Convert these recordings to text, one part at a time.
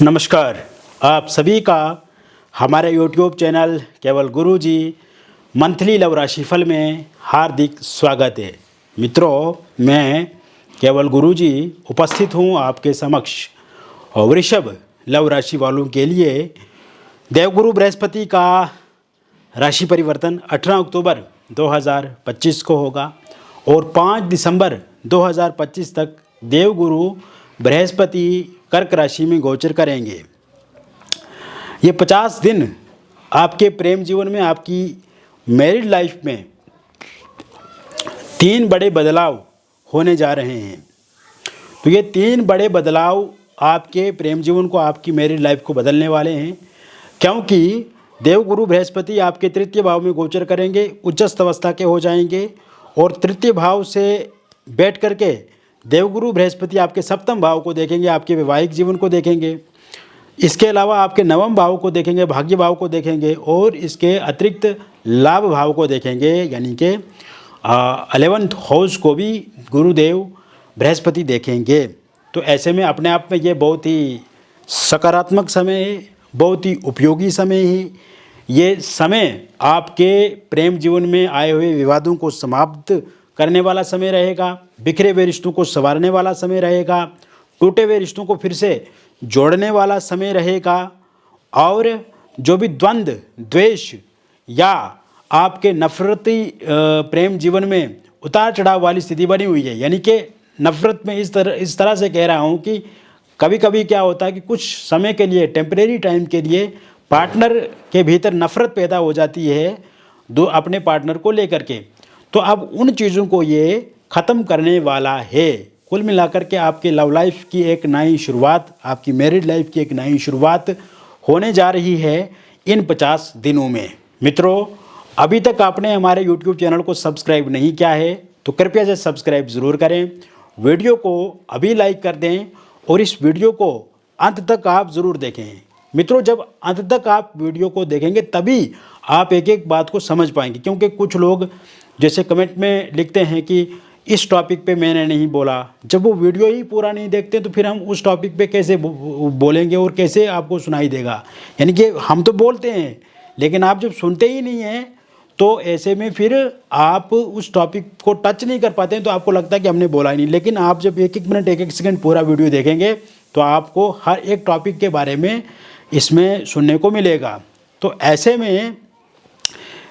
नमस्कार, आप सभी का हमारे YouTube चैनल केवल गुरुजी मंथली लव राशिफल में हार्दिक स्वागत है। मित्रों, मैं केवल गुरुजी उपस्थित हूँ आपके समक्ष और वृषभ लव राशि वालों के लिए देवगुरु बृहस्पति का राशि परिवर्तन 18 अक्टूबर 2025 को होगा और 5 दिसंबर 2025 तक देवगुरु बृहस्पति कर्क राशि में गोचर करेंगे। ये 50 दिन आपके प्रेम जीवन में, आपकी मैरिड लाइफ में 3 बड़े बदलाव होने जा रहे हैं। तो ये 3 बड़े बदलाव आपके प्रेम जीवन को, आपकी मैरिड लाइफ को बदलने वाले हैं, क्योंकि देवगुरु बृहस्पति आपके तृतीय भाव में गोचर करेंगे, उच्चस्थ अवस्था के हो जाएंगे और तृतीय भाव से बैठ करके देवगुरु बृहस्पति आपके सप्तम भाव को देखेंगे, आपके वैवाहिक जीवन को देखेंगे। इसके अलावा आपके नवम भाव को देखेंगे, भाग्य भाव को देखेंगे और इसके अतिरिक्त लाभ भाव को देखेंगे, यानी कि 11th हाउस को भी गुरुदेव बृहस्पति देखेंगे। तो ऐसे में अपने आप में ये बहुत ही सकारात्मक समय है, बहुत ही उपयोगी समय है। ये समय आपके प्रेम जीवन में आए हुए विवादों को समाप्त करने वाला समय रहेगा, बिखरे हुए रिश्तों को संवारने वाला समय रहेगा, टूटे हुए रिश्तों को फिर से जोड़ने वाला समय रहेगा और जो भी द्वंद्व, द्वेष या आपके नफरती प्रेम जीवन में उतार चढ़ाव वाली स्थिति बनी हुई है, यानी कि नफरत में इस तरह से कह रहा हूँ कि कभी कभी क्या होता है कि कुछ समय के लिए, टेम्परेरी टाइम के लिए पार्टनर के भीतर नफरत पैदा हो जाती है दो अपने पार्टनर को लेकर के। तो अब उन चीज़ों को ये ख़त्म करने वाला है। कुल मिलाकर के आपके लव लाइफ की एक नई शुरुआत, आपकी मैरिड लाइफ की एक नई शुरुआत होने जा रही है इन 50 दिनों में। मित्रों, अभी तक आपने हमारे YouTube चैनल को सब्सक्राइब नहीं किया है तो कृपया से सब्सक्राइब ज़रूर करें, वीडियो को अभी लाइक कर दें और इस वीडियो को अंत तक आप ज़रूर देखें। मित्रों, जब अंत तक आप वीडियो को देखेंगे तभी आप एक एक बात को समझ पाएंगे, क्योंकि कुछ लोग जैसे कमेंट में लिखते हैं कि इस टॉपिक पे मैंने नहीं बोला। जब वो वीडियो ही पूरा नहीं देखते तो फिर हम उस टॉपिक पे कैसे बोलेंगे और कैसे आपको सुनाई देगा। यानी कि हम तो बोलते हैं लेकिन आप जब सुनते ही नहीं हैं तो ऐसे में फिर आप उस टॉपिक को टच नहीं कर पाते हैं, तो आपको लगता है कि हमने बोला ही नहीं। लेकिन आप जब एक एक मिनट, एक एक सेकंड पूरा वीडियो देखेंगे तो आपको हर एक टॉपिक के बारे में इसमें सुनने को मिलेगा। तो ऐसे में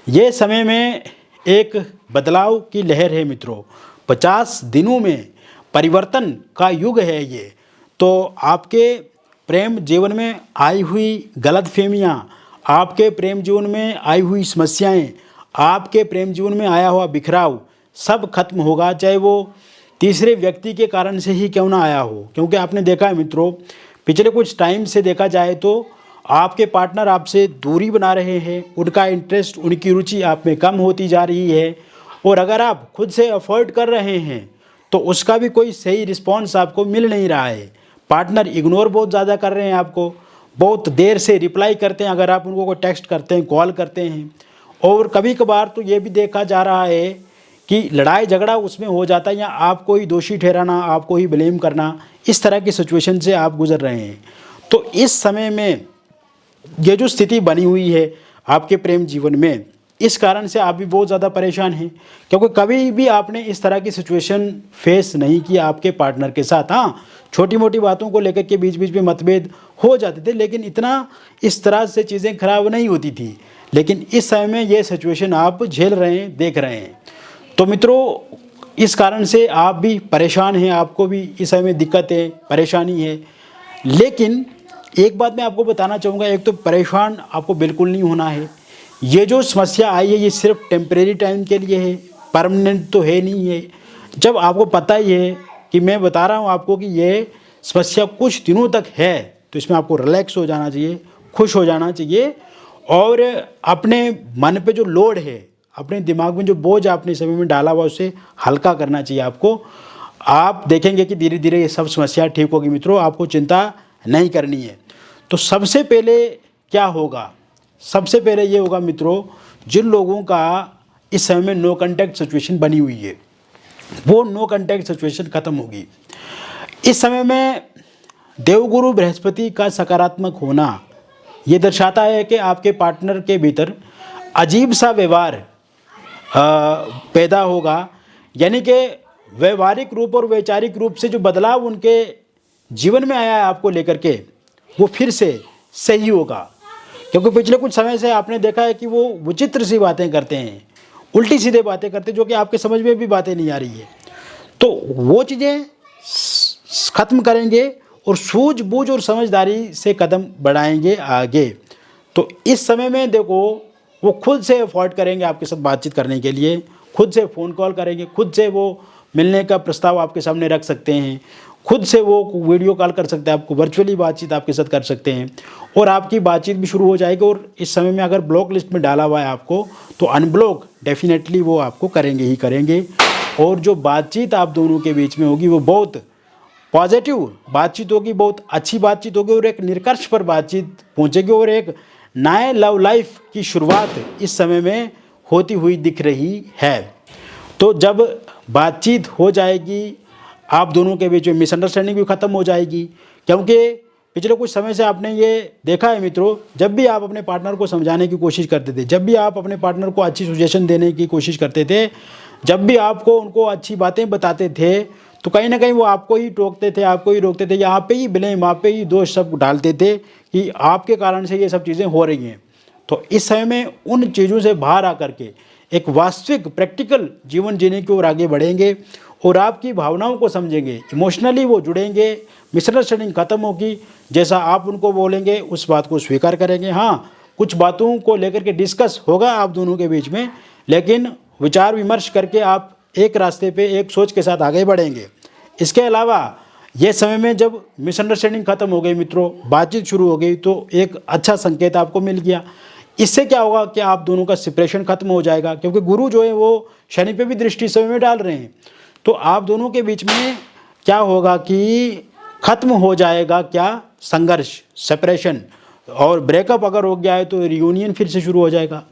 ये समय में एक बदलाव की लहर है मित्रों। 50 दिनों में परिवर्तन का युग है ये। तो आपके प्रेम जीवन में आई हुई गलतफहमियाँ, आपके प्रेम जीवन में आई हुई समस्याएं, आपके प्रेम जीवन में आया हुआ बिखराव सब खत्म होगा, चाहे वो तीसरे व्यक्ति के कारण से ही क्यों ना आया हो। क्योंकि आपने देखा है मित्रों, पिछले कुछ टाइम से देखा जाए तो आपके पार्टनर आपसे दूरी बना रहे हैं, उनका इंटरेस्ट, उनकी रुचि आप में कम होती जा रही है और अगर आप खुद से अफोर्ड कर रहे हैं तो उसका भी कोई सही रिस्पॉन्स आपको मिल नहीं रहा है। पार्टनर इग्नोर बहुत ज़्यादा कर रहे हैं, आपको बहुत देर से रिप्लाई करते हैं अगर आप उनको कोई टेक्स्ट करते हैं, कॉल करते हैं। और कभी कभार तो ये भी देखा जा रहा है कि लड़ाई झगड़ा उसमें हो जाता है या आपको ही दोषी ठहराना, आपको ही ब्लेम करना, इस तरह की सिचुएशन से आप गुजर रहे हैं। तो इस समय में ये जो स्थिति बनी हुई है आपके प्रेम जीवन में, इस कारण से आप भी बहुत ज़्यादा परेशान हैं, क्योंकि कभी भी आपने इस तरह की सिचुएशन फेस नहीं की आपके पार्टनर के साथ। हाँ, छोटी मोटी बातों को लेकर के बीच बीच में मतभेद हो जाते थे, लेकिन इतना इस तरह से चीज़ें खराब नहीं होती थी। लेकिन इस समय में ये सिचुएशन आप झेल रहे हैं, देख रहे हैं। तो मित्रों, इस कारण से आप भी परेशान हैं, आपको भी इस समय में दिक्कत है, परेशानी है। लेकिन एक बात मैं आपको बताना चाहूँगा, एक तो परेशान आपको बिल्कुल नहीं होना है। ये जो समस्या आई है ये सिर्फ टेम्परेरी टाइम के लिए है, परमानेंट तो है नहीं है। जब आपको पता ही है कि मैं बता रहा हूँ आपको कि ये समस्या कुछ दिनों तक है, तो इसमें आपको रिलैक्स हो जाना चाहिए, खुश हो जाना चाहिए और अपने मन पे जो लोड है, अपने दिमाग में जो बोझ आपने समय में डाला हुआ उसे हल्का करना चाहिए आपको। आप देखेंगे कि धीरे धीरे ये सब समस्या ठीक होगी मित्रों, आपको चिंता नहीं करनी है। तो सबसे पहले क्या होगा, सबसे पहले ये होगा मित्रों, जिन लोगों का इस समय में नो कांटेक्ट सिचुएशन बनी हुई है वो नो कांटेक्ट सिचुएशन ख़त्म होगी। इस समय में देवगुरु बृहस्पति का सकारात्मक होना ये दर्शाता है कि आपके पार्टनर के भीतर अजीब सा व्यवहार पैदा होगा, यानी कि व्यवहारिक रूप और वैचारिक रूप से जो बदलाव उनके जीवन में आया है आपको लेकर के, वो फिर से सही होगा। क्योंकि पिछले कुछ समय से आपने देखा है कि वो विचित्र सी बातें करते हैं, उल्टी सीधे बातें करते हैं, जो कि आपके समझ में भी बातें नहीं आ रही है। तो वो चीज़ें ख़त्म करेंगे और सूझबूझ और समझदारी से कदम बढ़ाएंगे आगे। तो इस समय में देखो, वो खुद से अफोर्ड करेंगे आपके साथ बातचीत करने के लिए, खुद से फ़ोन कॉल करेंगे, खुद से वो मिलने का प्रस्ताव आपके सामने रख सकते हैं, खुद से वो वीडियो कॉल कर सकते हैं, आपको वर्चुअली बातचीत आपके साथ कर सकते हैं और आपकी बातचीत भी शुरू हो जाएगी। और इस समय में अगर ब्लॉक लिस्ट में डाला हुआ है आपको, तो अनब्लॉक डेफिनेटली वो आपको करेंगे ही करेंगे। और जो बातचीत आप दोनों के बीच में होगी वो बहुत पॉजिटिव बातचीत होगी, बहुत अच्छी बातचीत होगी और एक निष्कर्ष पर बातचीत पहुंचेगी और एक नए लव लाइफ की शुरुआत इस समय में होती हुई दिख रही है। तो जब बातचीत हो जाएगी, आप दोनों के बीच में मिसअंडरस्टैंडिंग भी ख़त्म हो जाएगी। क्योंकि पिछले कुछ समय से आपने ये देखा है मित्रों, जब भी आप अपने पार्टनर को समझाने की कोशिश करते थे, जब भी आप अपने पार्टनर को अच्छी सजेशन देने की कोशिश करते थे, जब भी आपको उनको अच्छी बातें बताते थे, तो कहीं ना कहीं वो आपको ही टोकते थे, आपको ही रोकते थे, या आप पे ही ब्लेम, आप पे ही दोष सब डालते थे कि आपके कारण से ये सब चीज़ें हो रही हैं। तो इस समय में उन चीज़ों से बाहर आकर के एक वास्तविक प्रैक्टिकल जीवन जीने की ओर आगे बढ़ेंगे और आपकी भावनाओं को समझेंगे, इमोशनली वो जुड़ेंगे, मिसअंडरस्टैंडिंग खत्म होगी। जैसा आप उनको बोलेंगे उस बात को स्वीकार करेंगे। हाँ, कुछ बातों को लेकर के डिस्कस होगा आप दोनों के बीच में, लेकिन विचार विमर्श करके आप एक रास्ते पे एक सोच के साथ आगे बढ़ेंगे। इसके अलावा ये समय में जब मिसअंडरस्टैंडिंग खत्म हो गई मित्रों, बातचीत शुरू हो गई, तो एक अच्छा संकेत आपको मिल गया। इससे क्या होगा कि आप दोनों का सेपरेशन खत्म हो जाएगा, क्योंकि गुरु जो है वो शनि पे भी दृष्टि समय में डाल रहे हैं। तो आप दोनों के बीच में क्या होगा कि खत्म हो जाएगा क्या, संघर्ष, सेपरेशन, और ब्रेकअप अगर हो गया है तो रियूनियन फिर से शुरू हो जाएगा।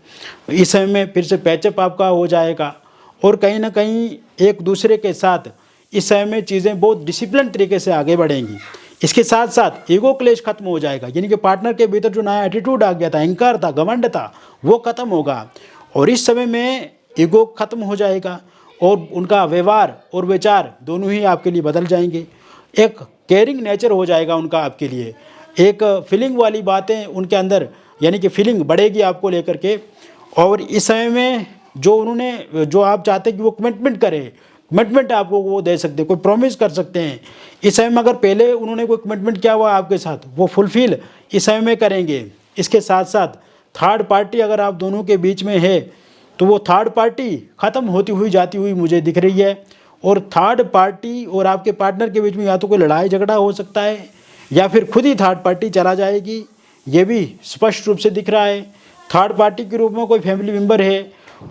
इस समय में फिर से पैचअप आपका हो जाएगा और कहीं ना कहीं एक दूसरे के साथ इस समय में चीज़ें बहुत डिसिप्लिन तरीके से आगे बढ़ेंगी। इसके साथ साथ ईगो क्लेश खत्म हो जाएगा, यानी कि पार्टनर के भीतर जो नया एटीट्यूड आ गया था, अहंकार था, घमंड था, वो खत्म होगा और इस समय में ईगो खत्म हो जाएगा और उनका व्यवहार और विचार दोनों ही आपके लिए बदल जाएंगे। एक केयरिंग नेचर हो जाएगा उनका आपके लिए, एक फीलिंग वाली बातें उनके अंदर, यानी कि फीलिंग बढ़ेगी आपको लेकर के। और इस समय में जो आप चाहते हैं कि वो कमिटमेंट करे, कमिटमेंट आपको वो दे सकते हैं, कोई प्रॉमिस कर सकते हैं। इस समय में अगर पहले उन्होंने कोई कमिटमेंट किया हुआ आपके साथ, वो फुलफिल इस समय में करेंगे। इसके साथ साथ थर्ड पार्टी अगर आप दोनों के बीच में है, तो वो थर्ड पार्टी ख़त्म होती हुई जाती हुई मुझे दिख रही है। और थर्ड पार्टी और आपके पार्टनर के बीच में या तो कोई लड़ाई झगड़ा हो सकता है या फिर खुद ही थर्ड पार्टी चला जाएगी, ये भी स्पष्ट रूप से दिख रहा है। थर्ड पार्टी के रूप में कोई फैमिली मेम्बर है,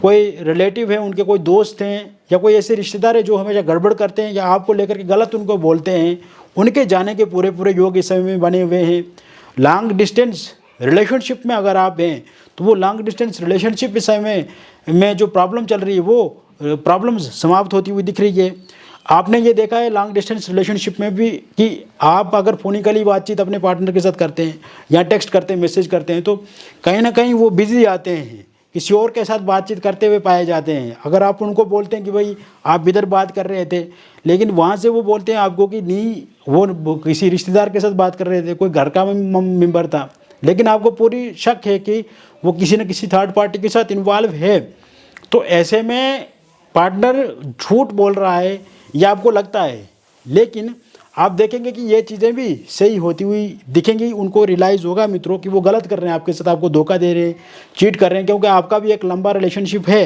कोई रिलेटिव है, उनके कोई दोस्त हैं या कोई ऐसे रिश्तेदार है जो हमेशा गड़बड़ करते हैं या आपको लेकर के गलत उनको बोलते हैं, उनके जाने के पूरे पूरे योग इस समय में बने हुए हैं। लॉन्ग डिस्टेंस रिलेशनशिप में अगर आप हैं, तो वो लॉन्ग डिस्टेंस रिलेशनशिप इस समय में जो प्रॉब्लम चल रही है, वो प्रॉब्लम्स समाप्त होती हुई दिख रही है। आपने ये देखा है लॉन्ग डिस्टेंस रिलेशनशिप में भी कि आप अगर फोनिकली बातचीत अपने पार्टनर के साथ करते हैं या टेक्स्ट करते हैं, मैसेज करते हैं, तो कहीं ना कहीं वो बिजी आते हैं, किसी और के साथ बातचीत करते हुए पाए जाते हैं। अगर आप उनको बोलते हैं कि भाई आप इधर बात कर रहे थे, लेकिन वहाँ से वो बोलते हैं आपको कि नहीं, वो किसी रिश्तेदार के साथ बात कर रहे थे, कोई घर का मेम्बर था, लेकिन आपको पूरी शक है कि वो किसी न किसी थर्ड पार्टी के साथ इन्वॉल्व है। तो ऐसे में पार्टनर झूठ बोल रहा है या आपको लगता है, लेकिन आप देखेंगे कि ये चीज़ें भी सही होती हुई दिखेंगी। उनको रियलाइज़ होगा मित्रों कि वो गलत कर रहे हैं आपके साथ, आपको धोखा दे रहे हैं, चीट कर रहे हैं, क्योंकि आपका भी एक लंबा रिलेशनशिप है।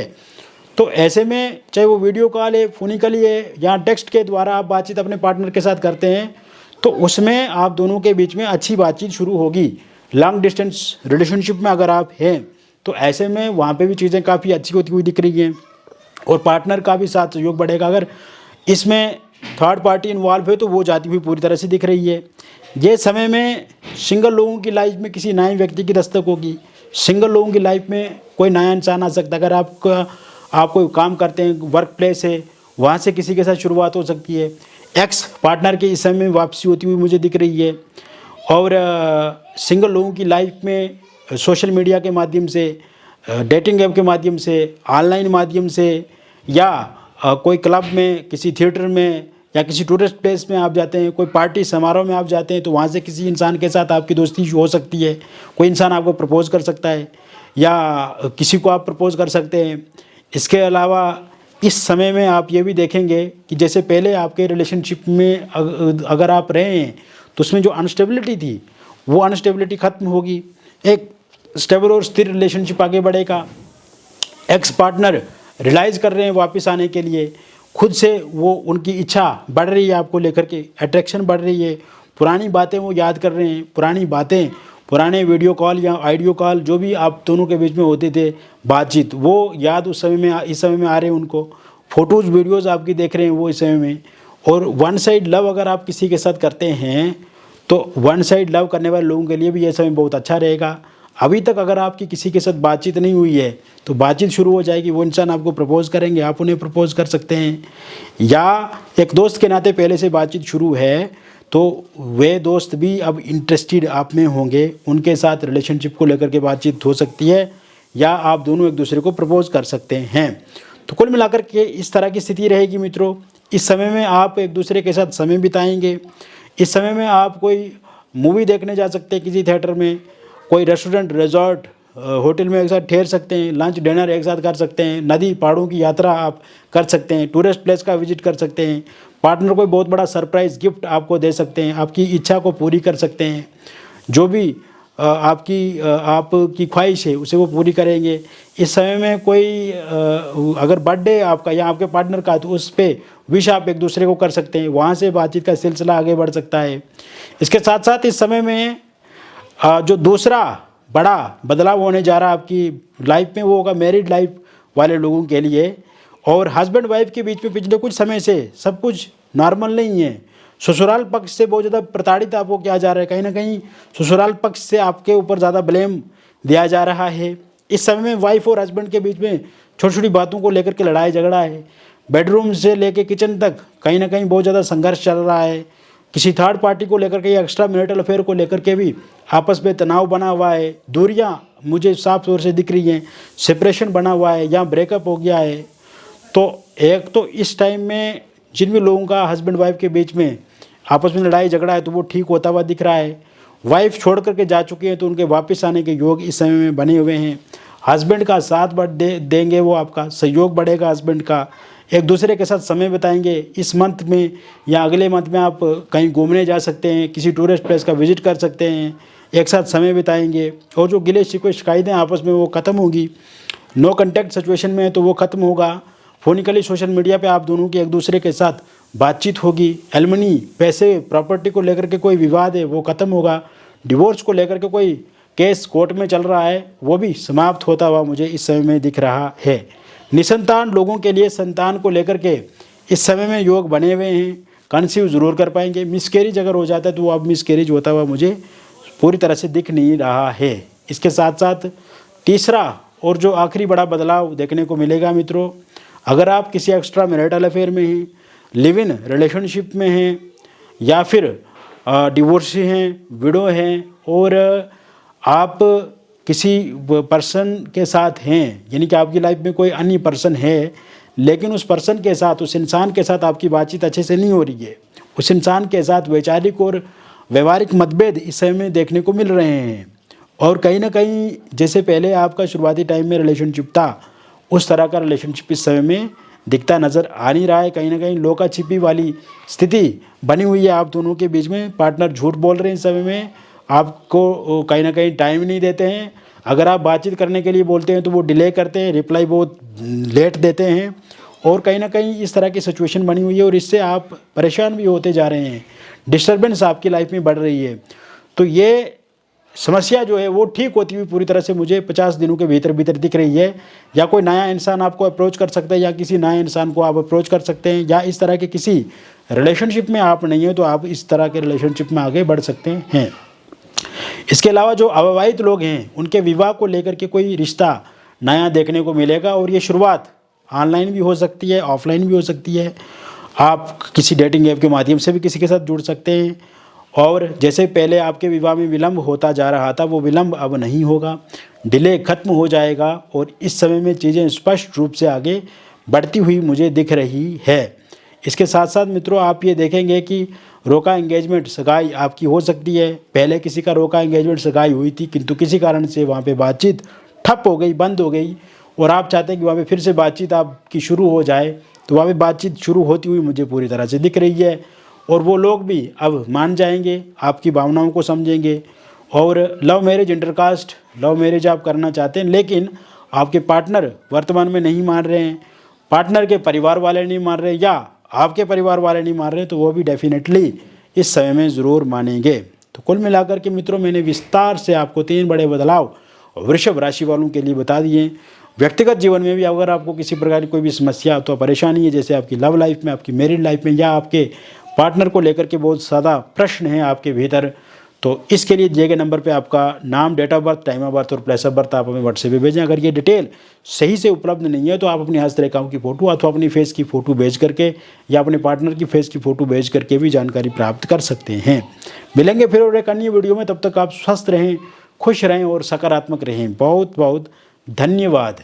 तो ऐसे में चाहे वो वीडियो कॉल है, फोनिकली है या टेक्स्ट के द्वारा आप बातचीत अपने पार्टनर के साथ करते हैं, तो उसमें आप दोनों के बीच में अच्छी बातचीत शुरू होगी। लॉन्ग डिस्टेंस रिलेशनशिप में अगर आप हैं, तो ऐसे में वहाँ पे भी चीज़ें काफ़ी अच्छी होती हुई दिख रही हैं और पार्टनर का भी साथ सहयोग बढ़ेगा। अगर इसमें थर्ड पार्टी इन्वॉल्व है तो वो जाती हुई पूरी तरह से दिख रही है। ये समय में सिंगल लोगों की लाइफ में किसी नए व्यक्ति की दस्तक होगी। सिंगल लोगों की लाइफ में कोई नया इंसान आ सकता है। अगर आप कोई काम करते हैं, वर्क प्लेस है, वहाँ से किसी के साथ शुरुआत हो सकती है। एक्स पार्टनर के इस समय में वापसी होती हुई मुझे दिख रही है। और सिंगल लोगों की लाइफ में सोशल मीडिया के माध्यम से, डेटिंग ऐप के माध्यम से, ऑनलाइन माध्यम से, या कोई क्लब में, किसी थिएटर में, या किसी टूरिस्ट प्लेस में आप जाते हैं, कोई पार्टी समारोह में आप जाते हैं, तो वहाँ से किसी इंसान के साथ आपकी दोस्ती हो सकती है। कोई इंसान आपको प्रपोज़ कर सकता है या किसी को आप प्रपोज़ कर सकते हैं। इसके अलावा इस समय में आप ये भी देखेंगे कि जैसे पहले आपके रिलेशनशिप में अगर आप रहे हैं तो उसमें जो अनस्टेबिलिटी थी वो अनस्टेबिलिटी ख़त्म होगी, एक स्टेबल और स्थिर रिलेशनशिप आगे बढ़ेगा। एक्स पार्टनर रियलाइज़ कर रहे हैं वापस आने के लिए, खुद से वो उनकी इच्छा बढ़ रही है आपको लेकर के, अट्रैक्शन बढ़ रही है, पुरानी बातें वो याद कर रहे हैं, पुरानी बातें, पुराने वीडियो कॉल या ऑडियो कॉल जो भी आप दोनों के बीच में होते थे बातचीत, वो याद उस समय में इस समय में आ रहे हैं उनको। फ़ोटोज़ वीडियोज़ आपकी देख रहे हैं वो इस समय में। और वन साइड लव अगर आप किसी के साथ करते हैं तो वन साइड लव करने वाले लोगों के लिए भी ये समय बहुत अच्छा रहेगा। अभी तक अगर आपकी किसी के साथ बातचीत नहीं हुई है तो बातचीत शुरू हो जाएगी, वो इंसान आपको प्रपोज़ करेंगे, आप उन्हें प्रपोज़ कर सकते हैं। या एक दोस्त के नाते पहले से बातचीत शुरू है तो वे दोस्त भी अब इंटरेस्टेड आप में होंगे, उनके साथ रिलेशनशिप को लेकर के बातचीत हो सकती है, या आप दोनों एक दूसरे को प्रपोज़ कर सकते हैं। तो कुल मिलाकर के इस तरह की स्थिति रहेगी मित्रों। इस समय में आप एक दूसरे के साथ समय बिताएंगे। इस समय में आप कोई मूवी देखने जा सकते हैं किसी थिएटर में, कोई रेस्टोरेंट, रिजॉर्ट, होटल में एक साथ ठहर सकते हैं, लंच डिनर एक साथ कर सकते हैं, नदी पहाड़ों की यात्रा आप कर सकते हैं, टूरिस्ट प्लेस का विजिट कर सकते हैं, पार्टनर कोई बहुत बड़ा सरप्राइज़ गिफ्ट आपको दे सकते हैं, आपकी इच्छा को पूरी कर सकते हैं, जो भी आपकी ख्वाहिश है उसे वो पूरी करेंगे। इस समय में कोई अगर बर्थडे आपका या आपके पार्टनर का तो उस पर विश आप एक दूसरे को कर सकते हैं, वहाँ से बातचीत का सिलसिला आगे बढ़ सकता है। इसके साथ साथ इस समय में जो दूसरा बड़ा बदलाव होने जा रहा है आपकी लाइफ में वो होगा मैरिड लाइफ वाले लोगों के लिए। और हस्बैंड वाइफ के बीच में पिछले कुछ समय से सब कुछ नॉर्मल नहीं है। ससुराल पक्ष से बहुत ज़्यादा प्रताड़ित आपको किया जा रहा है, कहीं ना कहीं ससुराल पक्ष से आपके ऊपर ज़्यादा ब्लेम दिया जा रहा है। इस समय में वाइफ और हस्बैंड के बीच में छोटी छोटी बातों को लेकर के लड़ाई झगड़ा है, बेडरूम से लेकर किचन तक कहीं ना कहीं बहुत ज़्यादा संघर्ष चल रहा है। किसी थर्ड पार्टी को लेकर के या एक्स्ट्रा मैरिटल अफेयर को लेकर के भी आपस में तनाव बना हुआ है, दूरियां मुझे साफ तौर से दिख रही हैं, सेपरेशन बना हुआ है या ब्रेकअप हो गया है। तो एक तो इस टाइम में जिन भी लोगों का हस्बैंड वाइफ के बीच में आपस में लड़ाई झगड़ा है तो वो ठीक होता हुआ दिख रहा है। वाइफ छोड़ करके जा चुकी है तो उनके वापस आने के योग इस समय में बने हुए हैं। हस्बैंड का साथ देंगे, वो आपका सहयोग बढ़ेगा, हस्बैंड का एक दूसरे के साथ समय बिताएंगे। इस मंथ में या अगले मंथ में आप कहीं घूमने जा सकते हैं, किसी टूरिस्ट प्लेस का विजिट कर सकते हैं, एक साथ समय बिताएंगे और जो गिले शिकवे शिकायतें आपस में वो ख़त्म होगी। नो कॉन्टैक्ट सिचुएशन में है तो वो ख़त्म होगा। फोनिकली सोशल मीडिया पे आप दोनों की एक दूसरे के साथ बातचीत होगी। एलमनी, पैसे, प्रॉपर्टी को लेकर के कोई विवाद है वो ख़त्म होगा। डिवोर्स को लेकर के कोई केस कोर्ट में चल रहा है वो भी समाप्त होता हुआ मुझे इस समय में दिख रहा है। निसंतान लोगों के लिए संतान को लेकर के इस समय में योग बने हुए हैं, कंसीव ज़रूर कर पाएंगे। मिसकैरेज अगर हो जाता है तो वो अब मिसकैरेज होता हुआ मुझे पूरी तरह से दिख नहीं रहा है। इसके साथ साथ तीसरा और जो आखिरी बड़ा बदलाव देखने को मिलेगा मित्रों, अगर आप किसी एक्स्ट्रा मैरिटल अफेयर में हैं, लिव इन रिलेशनशिप में हैं, या फिर डिवोर्सी हैं, विडो हैं, और आप किसी पर्सन के साथ हैं, यानी कि आपकी लाइफ में कोई अन्य पर्सन है लेकिन उस पर्सन के साथ, उस इंसान के साथ आपकी बातचीत अच्छे से नहीं हो रही है, उस इंसान के साथ वैचारिक और व्यवहारिक मतभेद इस समय में देखने को मिल रहे हैं, और कहीं ना कहीं जैसे पहले आपका शुरुआती टाइम में रिलेशनशिप था उस तरह का रिलेशनशिप इस समय में दिखता नज़र आ नहीं रहा है। कहीं ना कहीं लोका छिपी वाली स्थिति बनी हुई है आप दोनों के बीच में। पार्टनर झूठ बोल रहे हैं इस समय में, आपको कहीं ना कहीं टाइम नहीं देते हैं। अगर आप बातचीत करने के लिए बोलते हैं तो वो डिले करते हैं, रिप्लाई बहुत लेट देते हैं, और कहीं ना कहीं इस तरह की सिचुएशन बनी हुई है और इससे आप परेशान भी होते जा रहे हैं। डिस्टर्बेंस आपकी लाइफ में बढ़ रही है। तो ये समस्या जो है वो ठीक होती हुई पूरी तरह से मुझे 50 दिनों के भीतर भीतर दिख रही है। या कोई नया इंसान आपको अप्रोच कर सकता है, या किसी नए इंसान को आप अप्रोच कर सकते हैं, या इस तरह के किसी रिलेशनशिप में आप नहीं हो तो आप इस तरह के रिलेशनशिप में आगे बढ़ सकते हैं। इसके अलावा जो अविवाहित लोग हैं उनके विवाह को लेकर के कोई रिश्ता नया देखने को मिलेगा, और ये शुरुआत ऑनलाइन भी हो सकती है, ऑफलाइन भी हो सकती है। आप किसी डेटिंग ऐप के माध्यम से भी किसी के साथ जुड़ सकते हैं। और जैसे पहले आपके विवाह में विलंब होता जा रहा था, वो विलंब अब नहीं होगा, डिले खत्म हो जाएगा और इस समय में चीज़ें स्पष्ट रूप से आगे बढ़ती हुई मुझे दिख रही है। इसके साथ साथ मित्रों, आप ये देखेंगे कि रोका एंगेजमेंट सगाई आपकी हो सकती है। पहले किसी का रोका एंगेजमेंट सगाई हुई थी, किंतु किसी कारण से वहाँ पे बातचीत ठप हो गई, बंद हो गई, और आप चाहते हैं कि वहाँ पे फिर से बातचीत आपकी शुरू हो जाए। तो वहाँ पे बातचीत शुरू होती हुई मुझे पूरी तरह से दिख रही है, और वो लोग भी अब मान जाएंगे, आपकी भावनाओं को समझेंगे। और love marriage, intercaste love marriage आप करना चाहते हैं, लेकिन आपके पार्टनर वर्तमान में नहीं मान रहे हैं, पार्टनर के परिवार वाले नहीं मान रहे, या आपके परिवार वाले नहीं मान रहे, तो वो भी डेफिनेटली इस समय में ज़रूर मानेंगे। तो कुल मिलाकर के मित्रों, मैंने विस्तार से आपको 3 बड़े बदलाव वृषभ राशि वालों के लिए बता दिए। व्यक्तिगत जीवन में भी अगर आपको किसी प्रकार की कोई भी समस्या अथवा परेशानी है, जैसे आपकी लव लाइफ में, आपकी मैरिड लाइफ में, या आपके पार्टनर को लेकर के बहुत ज़्यादा प्रश्न हैं आपके भीतर, तो इसके लिए दिए गए नंबर पे आपका नाम, date of birth, time of birth और प्लेस ऑफ बर्थ आप हमें व्हाट्सएप पे भेजें। अगर ये डिटेल सही से उपलब्ध नहीं है तो आप अपनी हस्तरेखाओं की फ़ोटो अथवा अपनी फेस की फ़ोटो भेज करके या अपने पार्टनर की फेस की फ़ोटो भेज करके भी जानकारी प्राप्त कर सकते हैं। मिलेंगे फिर और एक अन्य वीडियो में, तब तक आप स्वस्थ रहें, खुश रहें और सकारात्मक रहें। बहुत बहुत धन्यवाद।